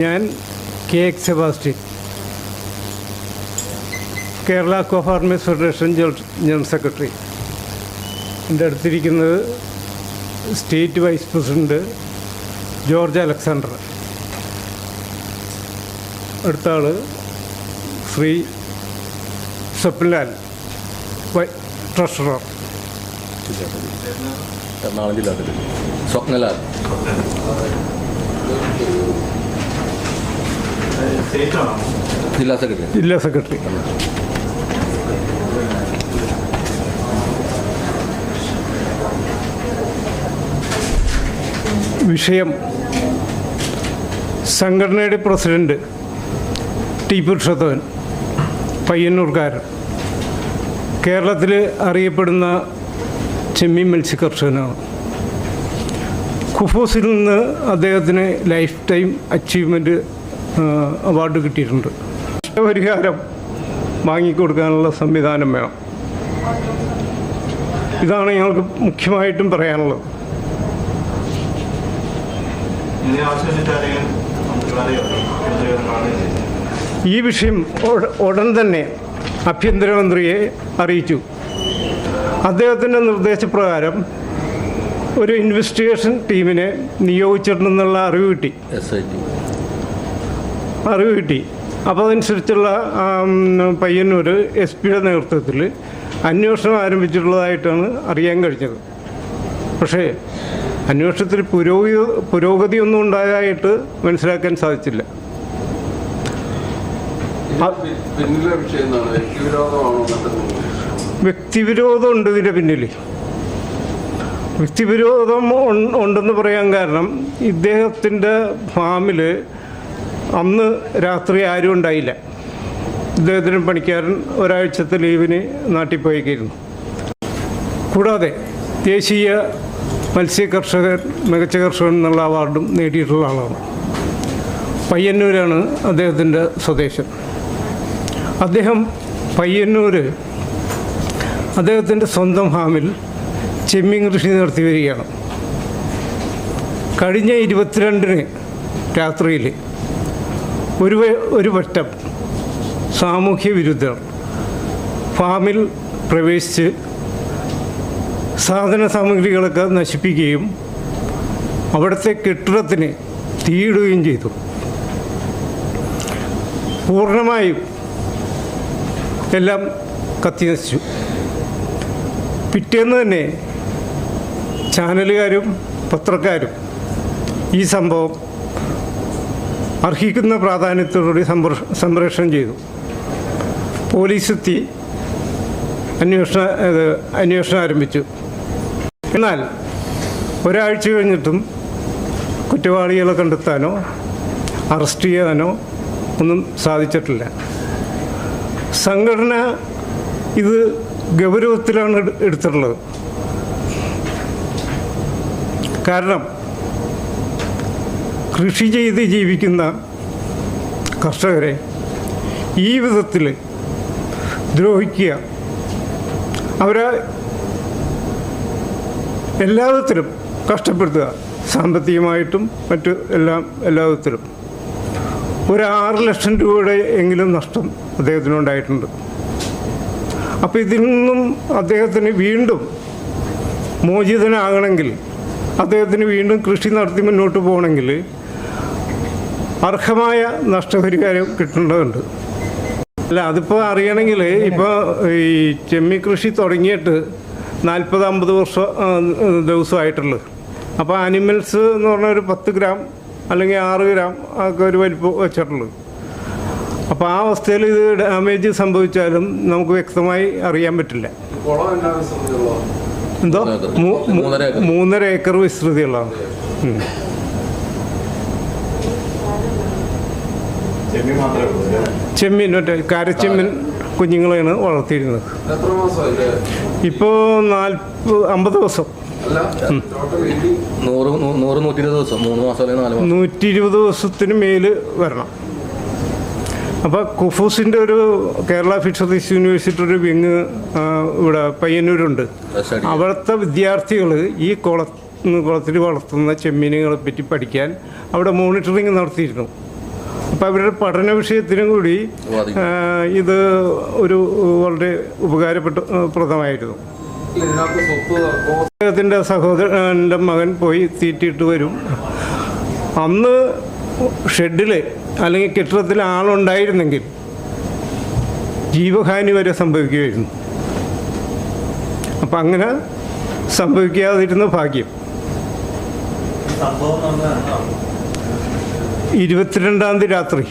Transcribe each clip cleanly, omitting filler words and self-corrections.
ഞാൻ K X Sebastian, Kerala aqua farmers federation general secretary. എൻ്റെ അടുത്തിരിക്കുന്നത് state vice president George Alexander. അടുത്ത ആൾ ശ്രീ സ്വപ്നലാൽ, ട്രഷറർ. എറണാകുളം ജില്ലാ സ്വപ്നലാൽ, ജില്ലാ സെക്രട്ടറി. വിഷയം സംഘടനയുടെ പ്രസിഡന്റ് ടി പുരുഷോത്തമൻ, പയ്യന്നൂർക്കാരൻ, കേരളത്തിൽ അറിയപ്പെടുന്ന ചെമ്മീൻ മത്സ്യകർഷകനാണ്. കുഫോസിൽ നിന്ന് അദ്ദേഹത്തിന് ലൈഫ് ടൈം അച്ചീവ്മെൻറ്റ് അവാർഡ് കിട്ടിയിട്ടുണ്ട്. പരിഹാരം വാങ്ങിക്കൊടുക്കാനുള്ള സംവിധാനം വേണം. ഇതാണ് ഞങ്ങൾക്ക് മുഖ്യമായിട്ടും പറയാനുള്ളത്. ഈ വിഷയം ഉടൻ തന്നെ ആഭ്യന്തരമന്ത്രിയെ അറിയിച്ചു. അദ്ദേഹത്തിൻ്റെ നിർദ്ദേശപ്രകാരം ഒരു ഇൻവെസ്റ്റിഗേഷൻ ടീമിനെ നിയോഗിച്ചിട്ടുണ്ടെന്നുള്ള അറിവ് കിട്ടി. അപ്പോൾ അതനുസരിച്ചുള്ള പയ്യന്നൂർ എസ് പിയുടെ നേതൃത്വത്തിൽ അന്വേഷണം ആരംഭിച്ചിട്ടുള്ളതായിട്ടാണ് അറിയാൻ കഴിഞ്ഞത്. പക്ഷേ അന്വേഷണത്തിൽ പുരോഗതിയൊന്നും ഉണ്ടായതായിട്ട് മനസ്സിലാക്കാൻ സാധിച്ചില്ല. വ്യക്തിവിരോധമുണ്ട് ഇതിൻ്റെ പിന്നിൽ. വ്യക്തിവിരോധം ഉണ്ടെന്ന് പറയാൻ കാരണം ഇദ്ദേഹത്തിൻ്റെ ഫാമിൽ അന്ന് രാത്രി ആരും ഉണ്ടായില്ല. ഇദ്ദേഹത്തിന് പണിക്കാരൻ ഒരാഴ്ചത്തെ ലീവിന് നാട്ടിൽ പോയേക്കായിരുന്നു. കൂടാതെ ദേശീയ മത്സ്യകർഷകൻ മികച്ച കർഷകൻ എന്നുള്ള അവാർഡും നേടിയിട്ടുള്ള ആളാണ്. പയ്യന്നൂരാണ് അദ്ദേഹത്തിൻ്റെ സ്വദേശം. അദ്ദേഹം പയ്യന്നൂർ അദ്ദേഹത്തിൻ്റെ സ്വന്തം ഫാമിൽ ചെമ്മീൻ കൃഷി നടത്തി വരികയാണ്. കഴിഞ്ഞ 22-ന് രാത്രിയിൽ ഒരു വട്ടം സാമൂഹ്യ വിരുദ്ധർ ഫാമിൽ പ്രവേശിച്ച് സാധന സാമഗ്രികളൊക്കെ നശിപ്പിക്കുകയും അവിടുത്തെ കെട്ടിടത്തിന് തീയിടുകയും ചെയ്തു. പൂർണ്ണമായും എല്ലാം കത്തിനശിച്ചു. പിറ്റേന്ന് തന്നെ ചാനലുകാരും പത്രക്കാരും ഈ സംഭവം അർഹിക്കുന്ന പ്രാധാന്യത്തോടുകൂടി സംപ്രേഷണം ചെയ്തു. പോലീസെത്തി അന്വേഷണം ആരംഭിച്ചു. എന്നാൽ ഒരാഴ്ച കഴിഞ്ഞിട്ടും കുറ്റവാളികളെ കണ്ടെത്താനോ അറസ്റ്റ് ചെയ്യാനോ ഒന്നും സാധിച്ചിട്ടില്ല. സംഘടന ഇത് ഗൗരവത്തിലാണ് എടുത്തിട്ടുള്ളത്. കാരണം കൃഷി ചെയ്ത് ജീവിക്കുന്ന കർഷകരെ ഈ വിധത്തിൽ ദ്രോഹിക്കുക, അവരെ എല്ലാ വിധത്തിലും കഷ്ടപ്പെടുത്തുക, സാമ്പത്തികമായിട്ടും മറ്റു എല്ലാ വിധത്തിലും. ഒരു 6 ലക്ഷം രൂപയുടെ എങ്കിലും നഷ്ടം അദ്ദേഹത്തിനുണ്ടായിട്ടുണ്ട്. അപ്പോൾ ഇതിൽ നിന്നും അദ്ദേഹത്തിന് വീണ്ടും മോചിതനാകണമെങ്കിൽ, അദ്ദേഹത്തിന് വീണ്ടും കൃഷി നടത്തി മുന്നോട്ട് പോകണമെങ്കിൽ അർഹമായ നഷ്ടപരിഹാരം കിട്ടേണ്ടതുണ്ട്. അല്ല, അതിപ്പോൾ അറിയണമെങ്കിൽ ഇപ്പോൾ ഈ ചെമ്മീൻ കൃഷി തുടങ്ങിയിട്ട് 40-50 ദിവസമായിട്ടുള്ളൂ. അപ്പോൾ ആനിമൽസ് എന്ന് പറഞ്ഞാൽ ഒരു 10 ഗ്രാം അല്ലെങ്കിൽ 6 ഗ്രാം ഒക്കെ ഒരു വലിപ്പം വെച്ചിട്ടുള്ളൂ. അപ്പോൾ ആ അവസ്ഥയിൽ ഇത് ഡാമേജ് സംഭവിച്ചാലും നമുക്ക് വ്യക്തമായി അറിയാൻ പറ്റില്ല. എന്തോ 3.5 ഏക്കർ വിസ്തൃതിയുള്ളതാണ്. ചെമ്മീൻ മറ്റേ കാരച്ചെമ്മീൻ കുഞ്ഞുങ്ങളെയാണ് വളർത്തിയിരുന്നത്. ഇപ്പോൾ 50 ദിവസം, 120 ദിവസത്തിന് മേൽ വരണം. അപ്പോൾ കുഫൂസിൻ്റെ ഒരു കേരള ഫിഷറീസ് യൂണിവേഴ്സിറ്റി ഒരു വിങ് ഇവിടെ പയ്യന്നൂരുണ്ട്. അവിടുത്തെ വിദ്യാർത്ഥികൾ ഈ കുളത്തിൽ വളർത്തുന്ന ചെമ്മീനുകളെ പറ്റി പഠിക്കാൻ അവിടെ മോണിറ്ററിങ് നടത്തിയിരുന്നു. അപ്പോൾ അവരുടെ പഠന വിഷയത്തിനും കൂടി ഇത് ഒരു വളരെ പ്രദമായിരുന്നു. അദ്ദേഹത്തിൻ്റെ സഹോദരൻ്റെ മകൻ പോയി തീറ്റിയിട്ട് വരും. അന്ന് ഷെഡിൽ അല്ലെങ്കിൽ കെട്ടിടത്തിൽ ആളുണ്ടായിരുന്നെങ്കിൽ ജീവഹാനി വരെ സംഭവിക്കുമായിരുന്നു. അപ്പം അങ്ങനെ സംഭവിക്കാതിരുന്ന ഭാഗ്യം. 22-ാം തീയതി രാത്രി.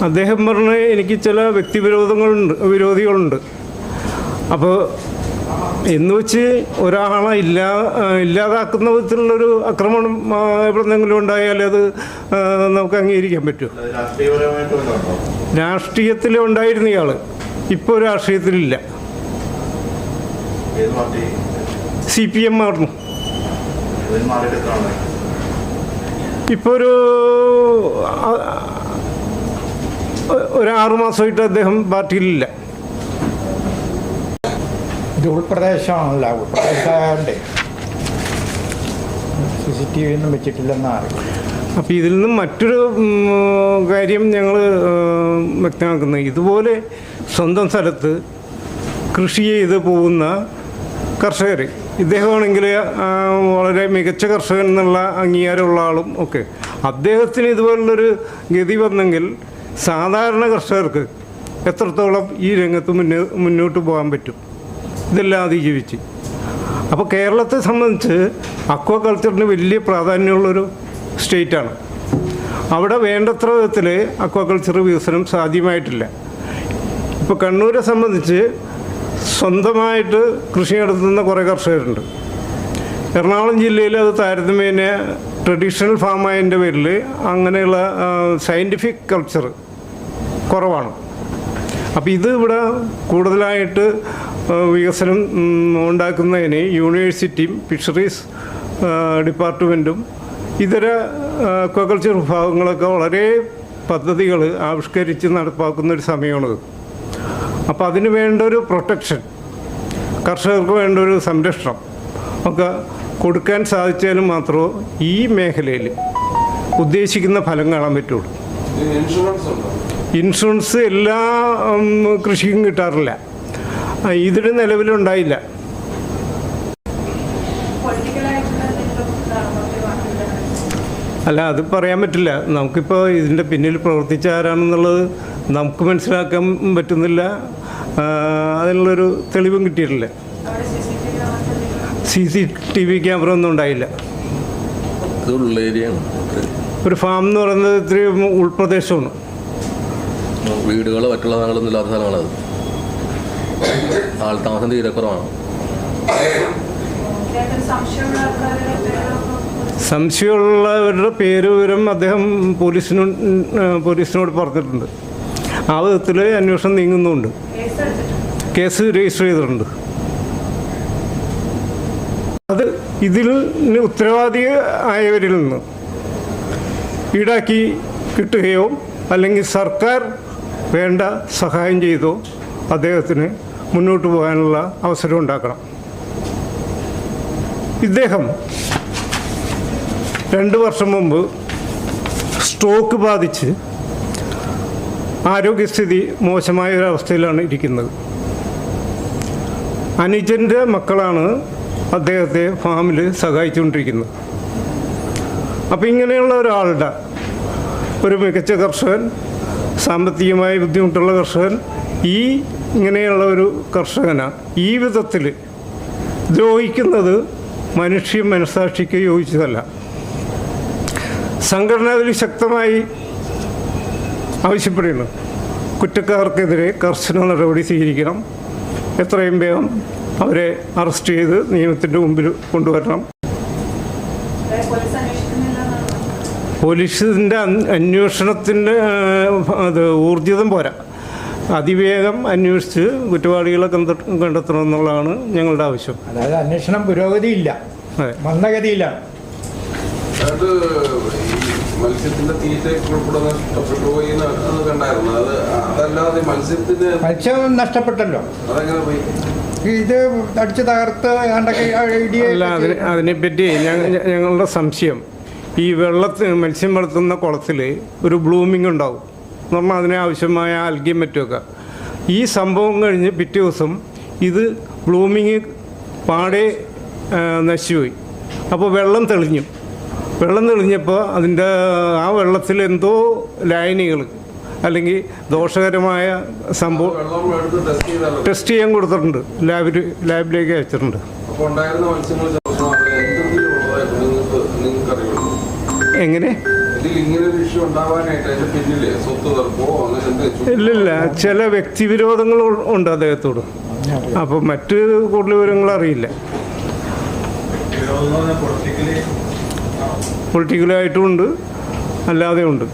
അദ്ദേഹം പറഞ്ഞ എനിക്ക് ചില വിരോധികളുണ്ട്. അപ്പോൾ എന്ന് വെച്ച് ഒരാളെ ഇല്ലാതാക്കുന്ന വിധത്തിലുള്ളൊരു ആക്രമണം എവിടെന്നെങ്കിലും ഉണ്ടായാൽ അത് നമുക്ക് അംഗീകരിക്കാൻ പറ്റുമോ? രാഷ്ട്രീയത്തിൽ ഉണ്ടായിരുന്ന ഇയാൾ ഇപ്പോൾ രാഷ്ട്രീയത്തിലില്ല. CPM ആയിരുന്നു. ഇപ്പോൾ ഒരു 6 മാസമായിട്ട് അദ്ദേഹം പാർട്ടിയിലില്ല. ഇത് ഉൾപ്രദേശമാണല്ലോ, ഉൾപ്രദേശമായതുകൊണ്ട് CCTV ഒന്നും വെച്ചിട്ടില്ലെന്നാണ്. അപ്പോൾ ഇതിൽ നിന്നും മറ്റൊരു കാര്യം ഞങ്ങൾ വ്യക്തമാക്കുന്നത്, ഇതുപോലെ സ്വന്തം സ്ഥലത്ത് കൃഷി ചെയ്ത് പോകുന്ന കർഷകർ, ഇദ്ദേഹമാണെങ്കിൽ വളരെ മികച്ച കർഷകൻ എന്നുള്ള അംഗീകാരമുള്ള ആളും ഒക്കെ, അദ്ദേഹത്തിന് ഇതുപോലുള്ളൊരു ഗതി വന്നെങ്കിൽ സാധാരണ കർഷകർക്ക് എത്രത്തോളം ഈ രംഗത്ത് മുന്നോട്ട് പോകാൻ പറ്റും ഇതെല്ലാം അതിജീവിച്ച്. അപ്പോൾ കേരളത്തെ സംബന്ധിച്ച് അക്വാകൾച്ചറിന് വലിയ പ്രാധാന്യമുള്ളൊരു സ്റ്റേറ്റാണ്. അവിടെ വേണ്ടത്ര വിധത്തിൽ അക്വാകൾച്ചർ വികസനം സാധ്യമായിട്ടില്ല. ഇപ്പോൾ കണ്ണൂരെ സംബന്ധിച്ച് സ്വന്തമായിട്ട് കൃഷി നടത്തുന്ന കുറേ കർഷകരുണ്ട്. എറണാകുളം ജില്ലയിൽ അത് താരതമ്യേന ട്രഡീഷണൽ ഫാമായതിൻ്റെ പേരിൽ അങ്ങനെയുള്ള സയൻറ്റിഫിക് കൾച്ചർ കുറവാണ്. അപ്പോൾ ഇത് ഇവിടെ കൂടുതലായിട്ട് വികസനം ഉണ്ടാക്കുന്നതിന് യൂണിവേഴ്സിറ്റിയും ഫിഷറീസ് ഡിപ്പാർട്ട്മെൻറ്റും ഇതര അക്വാകൾച്ചർ വിഭാഗങ്ങളൊക്കെ വളരെ പദ്ധതികൾ ആവിഷ്കരിച്ച് നടപ്പാക്കുന്ന ഒരു സമയമാണിത്. അപ്പോൾ അതിന് വേണ്ട ഒരു പ്രൊട്ടക്ഷൻ, കർഷകർക്ക് വേണ്ട ഒരു സംരക്ഷണം ഒക്കെ കൊടുക്കാൻ സാധിച്ചാലും മാത്രമേ ഈ മേഖലയിൽ ഉദ്ദേശിക്കുന്ന ഫലം കാണാൻ പറ്റുള്ളൂ. ഇൻഷുറൻസ് എല്ലാ കൃഷിക്കും കിട്ടാറില്ല. ഇതിന് നിലവിലുണ്ടായില്ല. അല്ല, അത് പറയാൻ പറ്റില്ല. നമുക്കിപ്പോൾ ഇതിൻ്റെ പിന്നിൽ പ്രവർത്തിച്ച ആരാണെന്നുള്ളത് നമുക്ക് മനസ്സിലാക്കാൻ പറ്റുന്നില്ല. അതിനുള്ളൊരു തെളിവും കിട്ടിയിട്ടില്ല. CCTV ക്യാമറ ഒന്നും ഉണ്ടായില്ല. ഒരു ഫാം എന്ന് പറയുന്നത് ഇത്തിരി ഉൾപ്രദേശമാണ്. വീടുകളോ മറ്റുള്ള സ്ഥലങ്ങളൊന്നും ഇല്ലാത്ത സ്ഥലങ്ങളത്. ആൾ താമസം തീരെ കുറവാണ്. സംശയമുള്ളവരുടെ പേര് വിവരം അദ്ദേഹം പോലീസിനോട് പറഞ്ഞിട്ടുണ്ട്. ആ വിധത്തിൽ അന്വേഷണം നീങ്ങുന്നുണ്ട്. കേസ് രജിസ്റ്റർ ചെയ്തിട്ടുണ്ട്. അത് ഇതിന് ഉത്തരവാദി ആയവരിൽ നിന്ന് ഈടാക്കി കിട്ടുകയോ അല്ലെങ്കിൽ സർക്കാർ വേണ്ട സഹായം ചെയ്തോ അദ്ദേഹത്തിന് മുന്നോട്ട് പോകാനുള്ള അവസരം ഉണ്ടാക്കണം. ഇദ്ദേഹം 2 വർഷം മുമ്പ് സ്ട്രോക്ക് ബാധിച്ച് ആരോഗ്യസ്ഥിതി മോശമായ ഒരവസ്ഥയിലാണ് ഇരിക്കുന്നത്. അനുജൻ്റെ മക്കളാണ് അദ്ദേഹത്തെ ഫാമിൽ സഹായിച്ചുകൊണ്ടിരിക്കുന്നത്. അപ്പോൾ ഇങ്ങനെയുള്ള ഒരാളുടെ, ഒരു മികച്ച കർഷകൻ, സാമ്പത്തികമായി ബുദ്ധിമുട്ടുള്ള കർഷകൻ, ഇങ്ങനെയുള്ള ഒരു കർഷകനെ ഈ വിധത്തിൽ ദ്രോഹിക്കുന്നത് മനുഷ്യ മനസാക്ഷിക്ക് യോജിച്ചതല്ല. സംഘടന അതിൽ ശക്തമായി ആവശ്യപ്പെടുന്നു. കുറ്റക്കാർക്കെതിരെ കർശന നടപടി സ്വീകരിക്കണം. എത്രയും വേഗം അവരെ അറസ്റ്റ് ചെയ്ത് നിയമത്തിൻ്റെ മുമ്പിൽ കൊണ്ടുവരണം. പോലീസിൻ്റെ അന്വേഷണത്തിൻ്റെ അത് ഊർജിതം പോരാ. അതിവേഗം അന്വേഷിച്ച് കുറ്റവാളികളെ കണ്ടെത്തണമെന്നുള്ളതാണ് ഞങ്ങളുടെ ആവശ്യം. അതായത് അന്വേഷണം പുരോഗതിയില്ല, മന്ദഗതിയിലാണ്. മത്സ്യത്തിന്റെ തീറ്റയൊക്കെ ഉൾപ്പെടെ നഷ്ടപ്പെട്ടു പോയി എന്ന് കണ്ടായിരുന്നു. അതല്ലാതെ മത്സ്യത്തിന് മത്സ്യം നഷ്ടപ്പെട്ടല്ലോ. അതെങ്ങനെ പോയി? ഇത് അടിച്ച് തകർത്ത് അല്ല, അതിനെപ്പറ്റി ഞങ്ങളുടെ സംശയം, ഈ മത്സ്യം വളർത്തുന്ന കുളത്തിൽ ഒരു ബ്ലൂമിങ് ഉണ്ടാവും എന്ന് പറഞ്ഞാൽ അതിന് ആവശ്യമായ ആൽഗയും മറ്റുമൊക്കെ. ഈ സംഭവം കഴിഞ്ഞ് പിറ്റേ ദിവസം ഇത് ബ്ലൂമിങ് പാടെ നശിച്ചുപോയി. അപ്പോൾ വെള്ളം തെളിഞ്ഞപ്പോൾ അതിൻ്റെ ആ വെള്ളത്തിൽ എന്തോ ലായനികൾ അല്ലെങ്കിൽ ദോഷകരമായ സംഭവം ടെസ്റ്റ് ചെയ്യാൻ കൊടുത്തിട്ടുണ്ട്. ലാബിലേക്ക് അയച്ചിട്ടുണ്ട്. എങ്ങനെ? ഇല്ലില്ല, ചില വ്യക്തിവിരോധങ്ങൾ ഉണ്ട് അദ്ദേഹത്തോട്. അപ്പോൾ മറ്റ് കൂടുതൽ വിവരങ്ങൾ അറിയില്ല. പൊളിറ്റിക്കലായിട്ടും ഉണ്ട്, അല്ലാതെ ഉണ്ട്.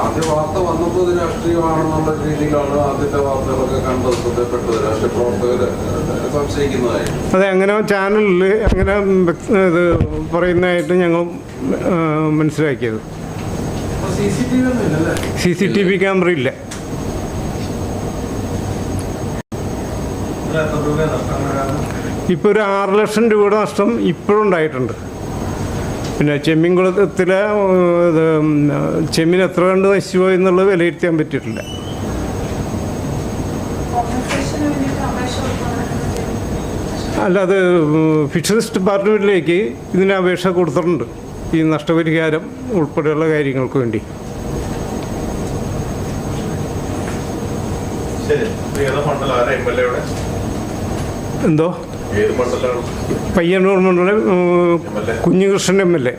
ആദ്യ വാർത്ത വന്നപ്പോൾ ഇത് രാഷ്ട്രീയമാണെന്നുള്ള രീതിയിലാണ് ആദ്യത്തെ വാർത്തകളൊക്കെ കണ്ടത്, ശ്രദ്ധപ്പെട്ടത്. രാഷ്ട്രീയ പ്രവർത്തകർ സംശയിക്കുന്നതായി. അതെ, അങ്ങനെ ചാനലിൽ അങ്ങനെ ഇത് പറയുന്നതായിട്ട് ഞങ്ങൾ മനസ്സിലാക്കിയത്. CCTV ക്യാമറ ഇല്ല. ഇപ്പോൾ ഒരു 6 ലക്ഷം രൂപയുടെ നഷ്ടം ഇപ്പോഴുണ്ടായിട്ടുണ്ട്. പിന്നെ ചെമ്മീൻകുളത്തിലെ ചെമ്മീൻ എത്ര കണ്ട് നശിച്ചു പോയി എന്നുള്ളത് വിലയിരുത്താൻ പറ്റിയിട്ടില്ല. അല്ല, അത് ഫിഷറീസ് ഡിപ്പാർട്ട്മെൻറ്റിലേക്ക് ഇതിന് അപേക്ഷ കൊടുത്തിട്ടുണ്ട്, ഈ നഷ്ടപരിഹാരം ഉൾപ്പെടെയുള്ള കാര്യങ്ങൾക്ക് വേണ്ടി. എന്തോ പയ്യന്നൂർ മണ്ഡലം കുഞ്ഞികൃഷ്ണൻ MLA.